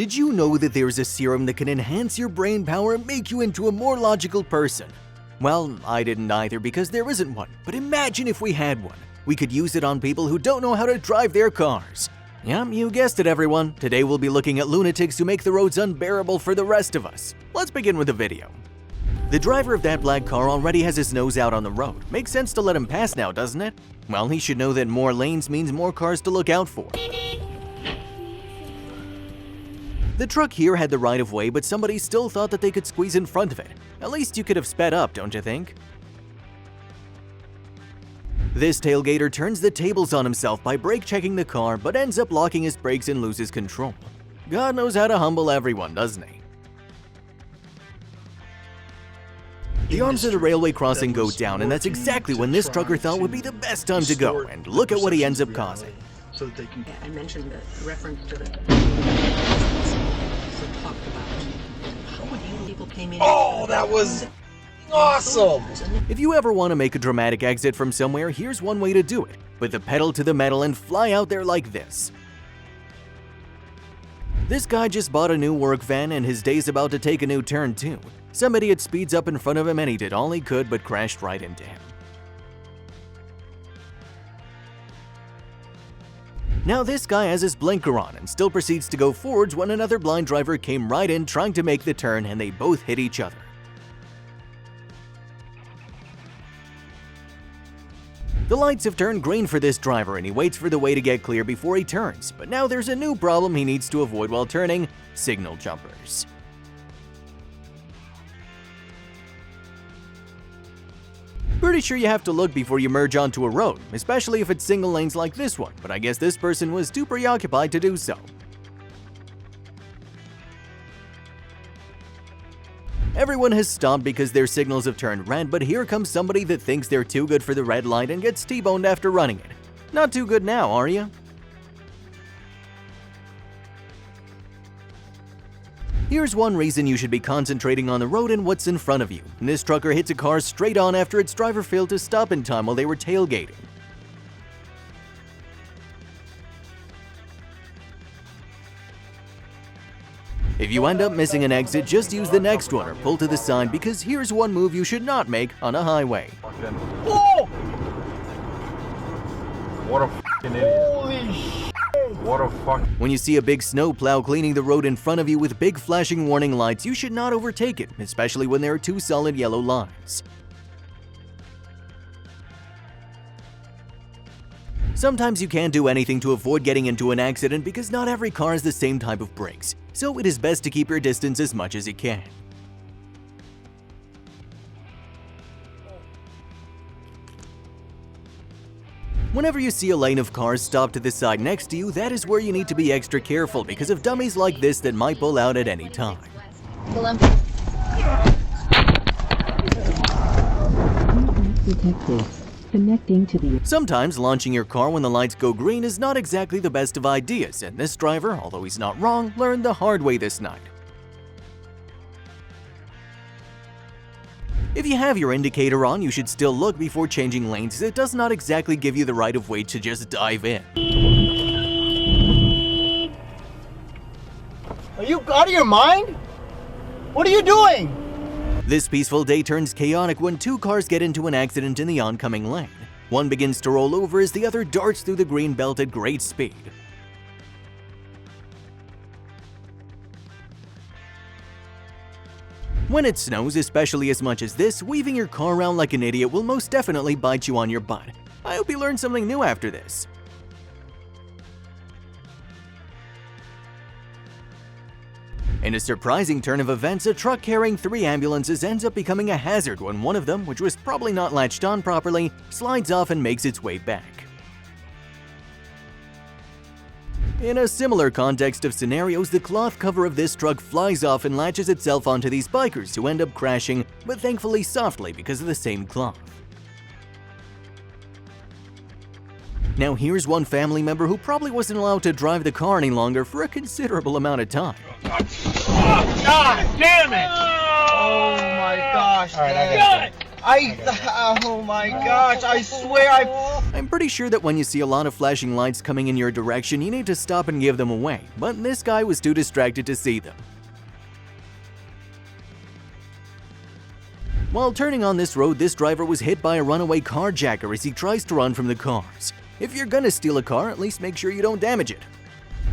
Did you know that there's a serum that can enhance your brain power and make you into a more logical person? Well, I didn't either because there isn't one, but imagine if we had one. We could use it on people who don't know how to drive their cars. Yeah, you guessed it, everyone. Today we'll be looking at lunatics who make the roads unbearable for the rest of us. Let's begin with the video. The driver of that black car already has his nose out on the road. Makes sense to let him pass now, doesn't it? Well, he should know that more lanes means more cars to look out for. The truck here had the right-of-way, but somebody still thought that they could squeeze in front of it. At least you could have sped up, don't you think? This tailgater turns the tables on himself by brake-checking the car, but ends up locking his brakes and loses control. God knows how to humble everyone, doesn't he? The arms of the railway crossing go down, and that's exactly when this trucker thought would be the best time to go, and look at what he ends up causing. So that they can. I mentioned the reference to the talked about how many people came in. Oh, that was awesome! If you ever want to make a dramatic exit from somewhere, here's one way to do it. Put the pedal to the metal and fly out there like this. This guy just bought a new work van and his day's about to take a new turn too. Some idiot speeds up in front of him and he did all he could but crashed right into him. Now this guy has his blinker on and still proceeds to go forwards when another blind driver came right in trying to make the turn and they both hit each other. The lights have turned green for this driver and he waits for the way to get clear before he turns, but now there's a new problem he needs to avoid while turning: signal jumpers. Pretty sure you have to look before you merge onto a road, especially if it's single lanes like this one, but I guess this person was too preoccupied to do so. Everyone has stopped because their signals have turned red, but here comes somebody that thinks they're too good for the red light and gets T-boned after running it. Not too good now, are you? Here's one reason you should be concentrating on the road and what's in front of you. This trucker hits a car straight on after its driver failed to stop in time while they were tailgating. If you end up missing an exit, just use the next one or pull to the side because here's one move you should not make on a highway. Oh! What a f***ing idiot. Holy shit! What a fuck. When you see a big snowplow cleaning the road in front of you with big flashing warning lights, you should not overtake it, especially when there are two solid yellow lines. Sometimes you can't do anything to avoid getting into an accident because not every car has the same type of brakes, so it is best to keep your distance as much as you can. Whenever you see a lane of cars stop to the side next to you, that is where you need to be extra careful because of dummies like this that might pull out at any time. Connecting to the. Sometimes launching your car when the lights go green is not exactly the best of ideas, and this driver, although he's not wrong, learned the hard way this night. If you have your indicator on, you should still look before changing lanes as it does not exactly give you the right of way to just dive in. Are you out of your mind? What are you doing? This peaceful day turns chaotic when two cars get into an accident in the oncoming lane. One begins to roll over as the other darts through the green belt at great speed. When it snows, especially as much as this, weaving your car around like an idiot will most definitely bite you on your butt. I hope you learned something new after this. In a surprising turn of events, a truck carrying 3 ambulances ends up becoming a hazard when one of them, which was probably not latched on properly, slides off and makes its way back. In a similar context of scenarios, the cloth cover of this truck flies off and latches itself onto these bikers who end up crashing, but thankfully softly because of the same cloth. Now here's one family member who probably wasn't allowed to drive the car any longer for a considerable amount of time. God damn it! Oh my gosh, All right, man. Oh my gosh, I swear I'm pretty sure that when you see a lot of flashing lights coming in your direction, you need to stop and give them away, but this guy was too distracted to see them. While turning on this road, this driver was hit by a runaway carjacker as he tries to run from the cars. If you're gonna steal a car, at least make sure you don't damage it.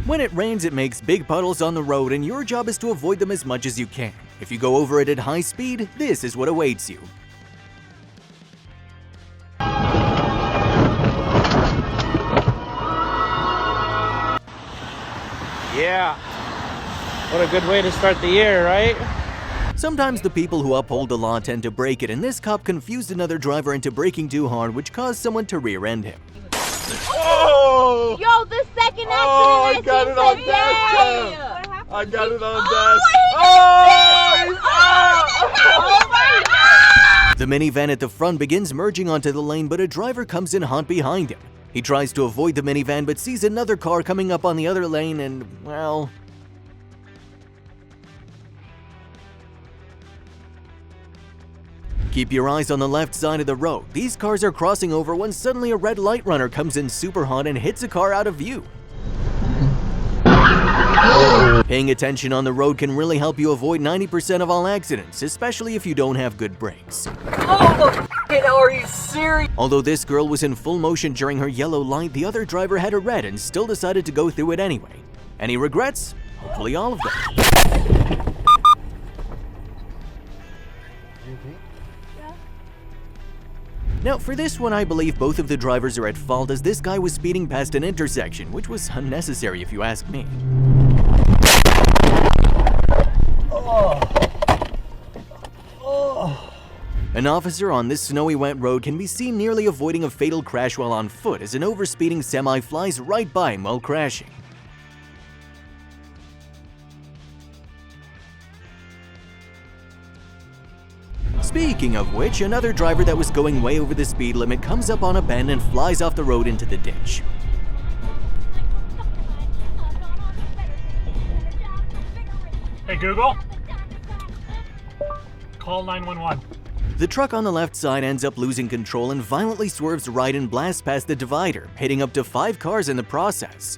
When it rains, it makes big puddles on the road, and your job is to avoid them as much as you can. If you go over it at high speed, this is what awaits you. Yeah. What a good way to start the year, right? Sometimes the people who uphold the law tend to break it, and this cop confused another driver into braking too hard, which caused someone to rear-end him. Oh! Yo, the second accident. Oh, I got it on dash cam. I got it on dash. Oh my God! The minivan at the front begins merging onto the lane, but a driver comes in hot behind him. He tries to avoid the minivan, but sees another car coming up on the other lane and, well... Keep your eyes on the left side of the road. These cars are crossing over when suddenly a red light runner comes in super hot and hits a car out of view. Paying attention on the road can really help you avoid 90% of all accidents, especially if you don't have good brakes. Oh, are you serious? Although this girl was in full motion during her yellow light, the other driver had a red and still decided to go through it anyway. Any regrets? Hopefully all of them. Now, for this one, I believe both of the drivers are at fault, as this guy was speeding past an intersection, which was unnecessary if you ask me. An officer on this snowy wet road can be seen nearly avoiding a fatal crash while on foot as an overspeeding semi flies right by him while crashing. Speaking of which, another driver that was going way over the speed limit comes up on a bend and flies off the road into the ditch. Hey Google, call 911. The truck on the left side ends up losing control and violently swerves right and blasts past the divider, hitting up to 5 cars in the process.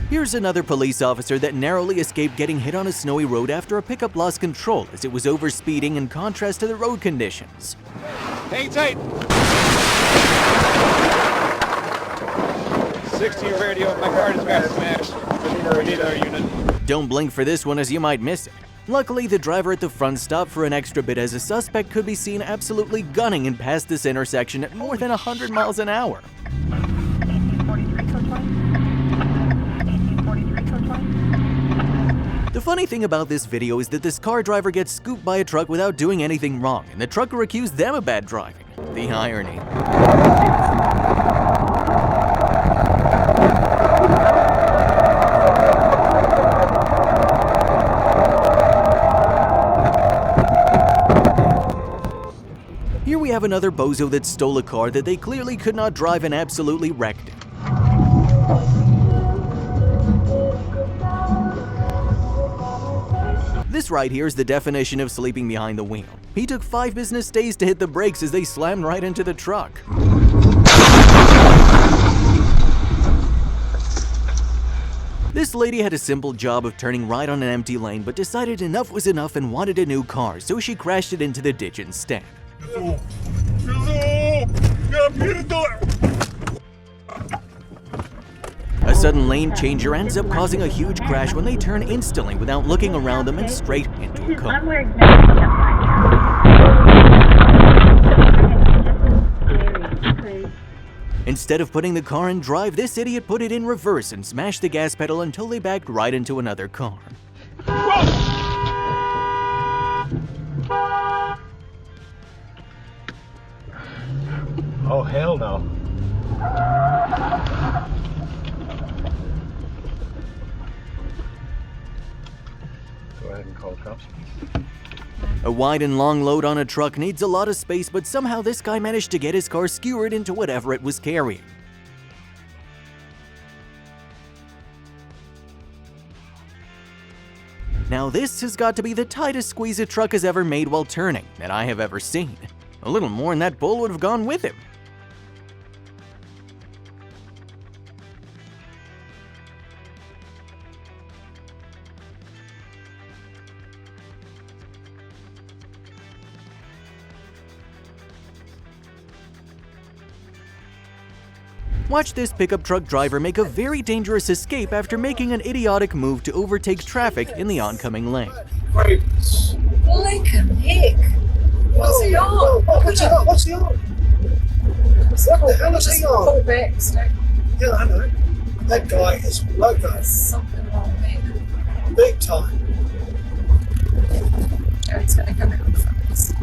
Here's another police officer that narrowly escaped getting hit on a snowy road after a pickup lost control as it was overspeeding in contrast to the road conditions. Hang tight. 16 radio, my car just got smashed. We need our unit. Don't blink for this one as you might miss it. Luckily, the driver at the front stopped for an extra bit as a suspect could be seen absolutely gunning and past this intersection at more than 100 miles an hour. The funny thing about this video is that this car driver gets scooped by a truck without doing anything wrong, and the trucker accused them of bad driving. The irony. Here we have another bozo that stole a car that they clearly could not drive and absolutely wrecked it. This right here is the definition of sleeping behind the wheel. He took 5 business days to hit the brakes as they slammed right into the truck. This lady had a simple job of turning right on an empty lane, but decided enough was enough and wanted a new car, so she crashed it into the ditch instead. A sudden lane changer ends up causing a huge crash when they turn instantly without looking around them and straight into a cone. Instead of putting the car in drive, this idiot put it in reverse and smashed the gas pedal until they backed right into another car. Oh, hell no. Go ahead and call cops. A wide and long load on a truck needs a lot of space, but somehow this guy managed to get his car skewered into whatever it was carrying. Now this has got to be the tightest squeeze a truck has ever made while turning that I have ever seen. A little more and that bull would have gone with him. Watch this pickup truck driver make a very dangerous escape after making an idiotic move to overtake traffic in the oncoming lane. Like a heck. What's he on? What's he on? What's he on? What the hell is he on? Pull back, stay. Yeah, I know. That guy is loco. Something wrong there. Big time. Oh, he's gonna come out in front of us.